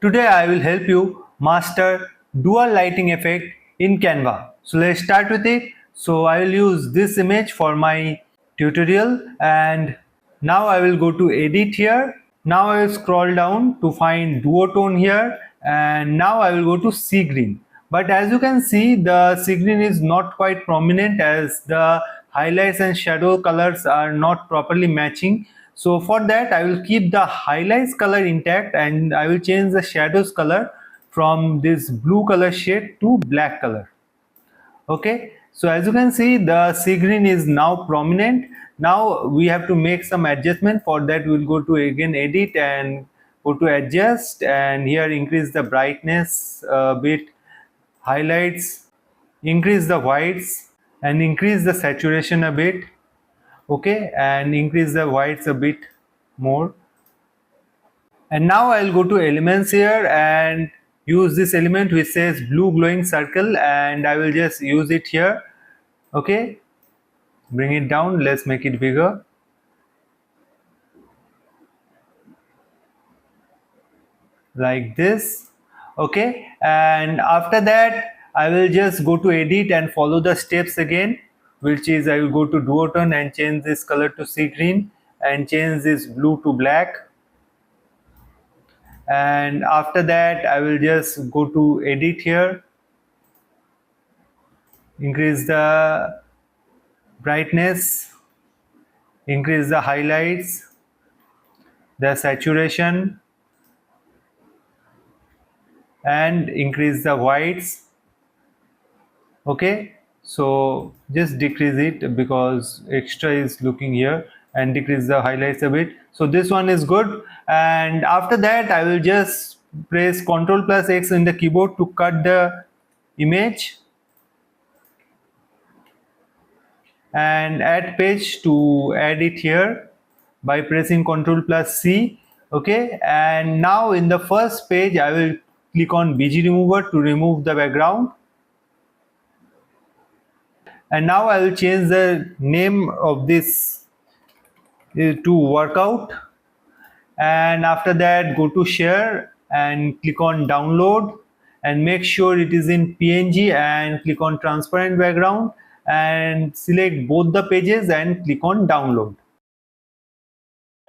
Today I will help you master dual lighting effect in Canva. So let's start with it. So I will use this image for my tutorial, and now I will go to edit here. Now I will scroll down to find duotone here, and now I will go to sea green. But as you can see, the sea green is not quite prominent as the highlights and shadow colors are not properly matching. So for that I will keep the highlights color intact, and I will change the shadows color from this blue color shade to black color. Okay, so as you can see, the sea green is now prominent. Now we have to make some adjustment. For that we'll go to again edit and go to adjust, and here increase the brightness a bit, highlights, increase the whites, and increase the saturation a bit. Okay, and increase the whites a bit more. And now I'll go to elements here and use this element which says blue glowing circle, and I will just use it here. Okay, bring it down, let's make it bigger. Like this. Okay, and after that I will just go to edit and follow the steps again, which is I will go to duotone and change this color to sea green and change this blue to black. And after that I will just go to edit here, increase the brightness, increase the highlights, the saturation, and increase the whites. Okay, so just decrease it because extra is looking here, and decrease the highlights a bit. So this one is good. And after that I will just press Ctrl+X in the keyboard to cut the image and add page to add it here by pressing Ctrl+C. Okay, and now in the first page I will click on BG remover to remove the background. And now I will change the name of this to workout, and after that go to share and click on download and make sure it is in PNG, and click on transparent background and select both the pages and click on download.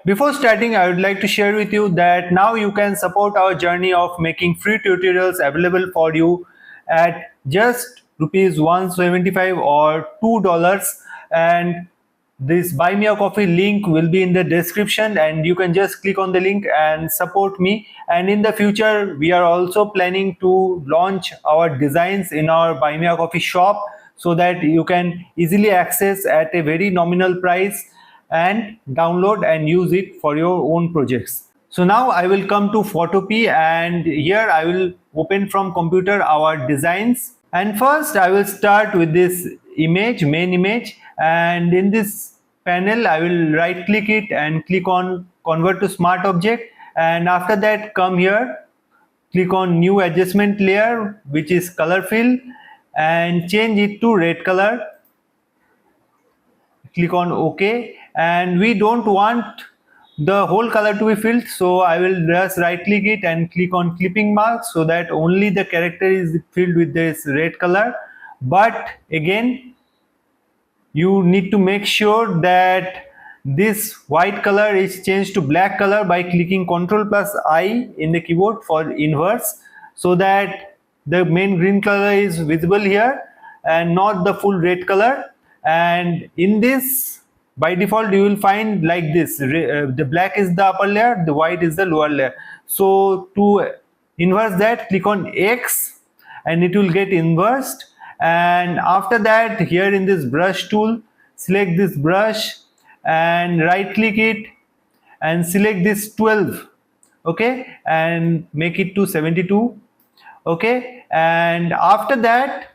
Before starting, I would like to share with you that now you can support our journey of making free tutorials available for you at just rupees 175 or $2, and this buy me a coffee link will be in the description, and you can just click on the link and support me. And in the future we are also planning to launch our designs in our buy me a coffee shop, so that you can easily access at a very nominal price and download and use it for your own projects. So now I will come to Photopea, and here I will open from computer our designs. And first I will start with this image, main image, and in this panel I will right click it and click on convert to smart object, and after that come here, click on new adjustment layer which is color fill, and change it to red color. Click on OK, and we don't want the whole color to be filled, so I will just right click it and click on clipping mask so that only the character is filled with this red color. But again, you need to make sure that this white color is changed to black color by clicking Ctrl+I in the keyboard for inverse, so that the main green color is visible here and not the full red color. And in this, by default you will find like this, the black is the upper layer, the white is the lower layer. So to inverse that, click on X and it will get inversed. And after that, here in this brush tool, select this brush and right click it and select this 12. Okay, and make it to 72. Okay, and after that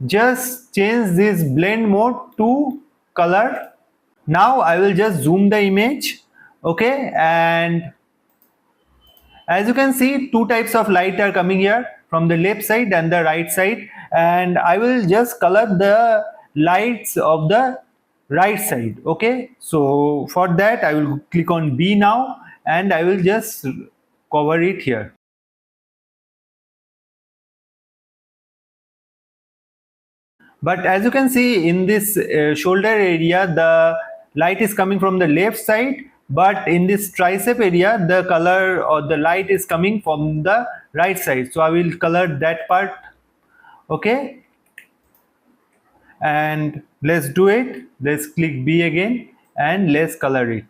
just change this blend mode to color. Now I will just zoom the image. Okay, and as you can see, two types of light are coming here from the left side and the right side, and I will just color the lights of the right side. Okay, so for that I will click on B now, and I will just cover it here. But as you can see in this shoulder area, the light is coming from the left side, but in this tricep area, the color or the light is coming from the right side. So I will color that part. Okay, and let's do it. Let's click B again and let's color it.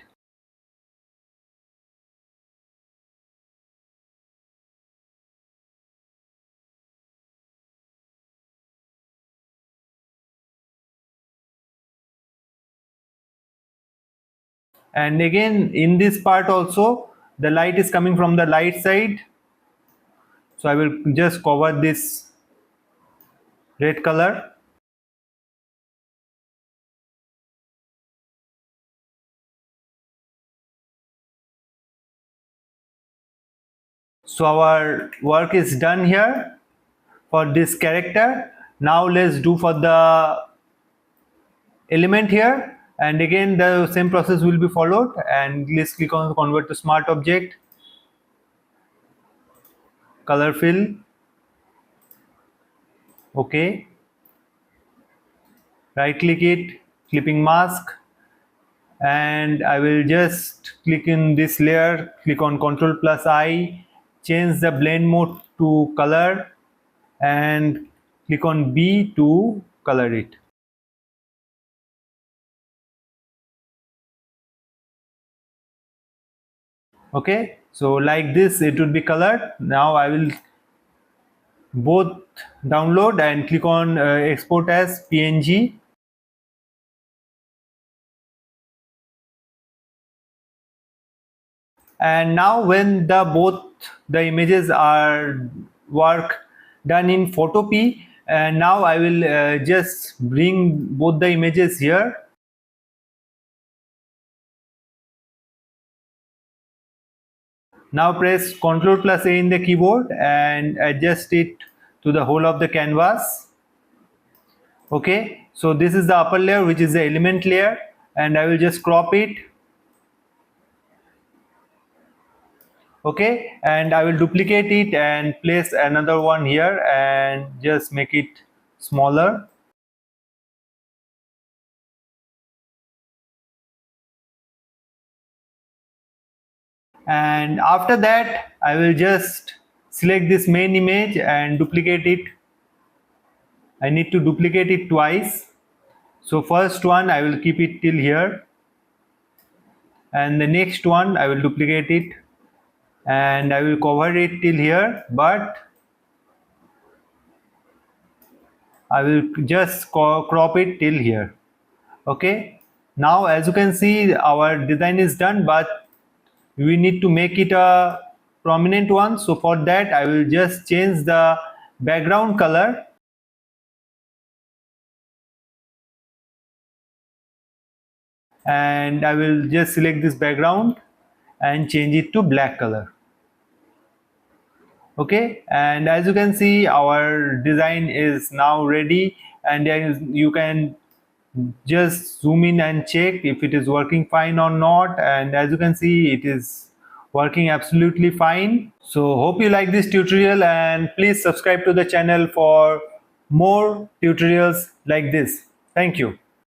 And again in this part also, the light is coming from the light side, so I will just cover this red color. So our work is done here for this character. Now let's do for the element here, and again the same process will be followed. And let's click on convert to smart object, color fill. Okay, right click it, clipping mask, and I will just click in this layer, click on Ctrl plus I, change the blend mode to color, and click on B to color it. Okay, so like this it would be colored. Now I will both download and click on export as PNG. And now when the both the images are work done in Photopea, and now I will just bring both the images here. Now press Ctrl plus A in the keyboard and adjust it to the whole of the canvas. Okay, so this is the upper layer, which is the element layer, and I will just crop it. Okay, and I will duplicate it and place another one here and just make it smaller. And after that I will just select this main image and duplicate it. I need to duplicate it twice. So first one I will keep it till here, and the next one I will duplicate it and I will cover it till here, but I will just crop it till here. Okay, now as you can see our design is done, but we need to make it a prominent one. So for that I will just change the background color, and I will just select this background and change it to black color. Okay, and as you can see our design is now ready, and you can just zoom in and check if it is working fine or not. And as you can see it is working absolutely fine. So hope you like this tutorial, and please subscribe to the channel for more tutorials like this. Thank you.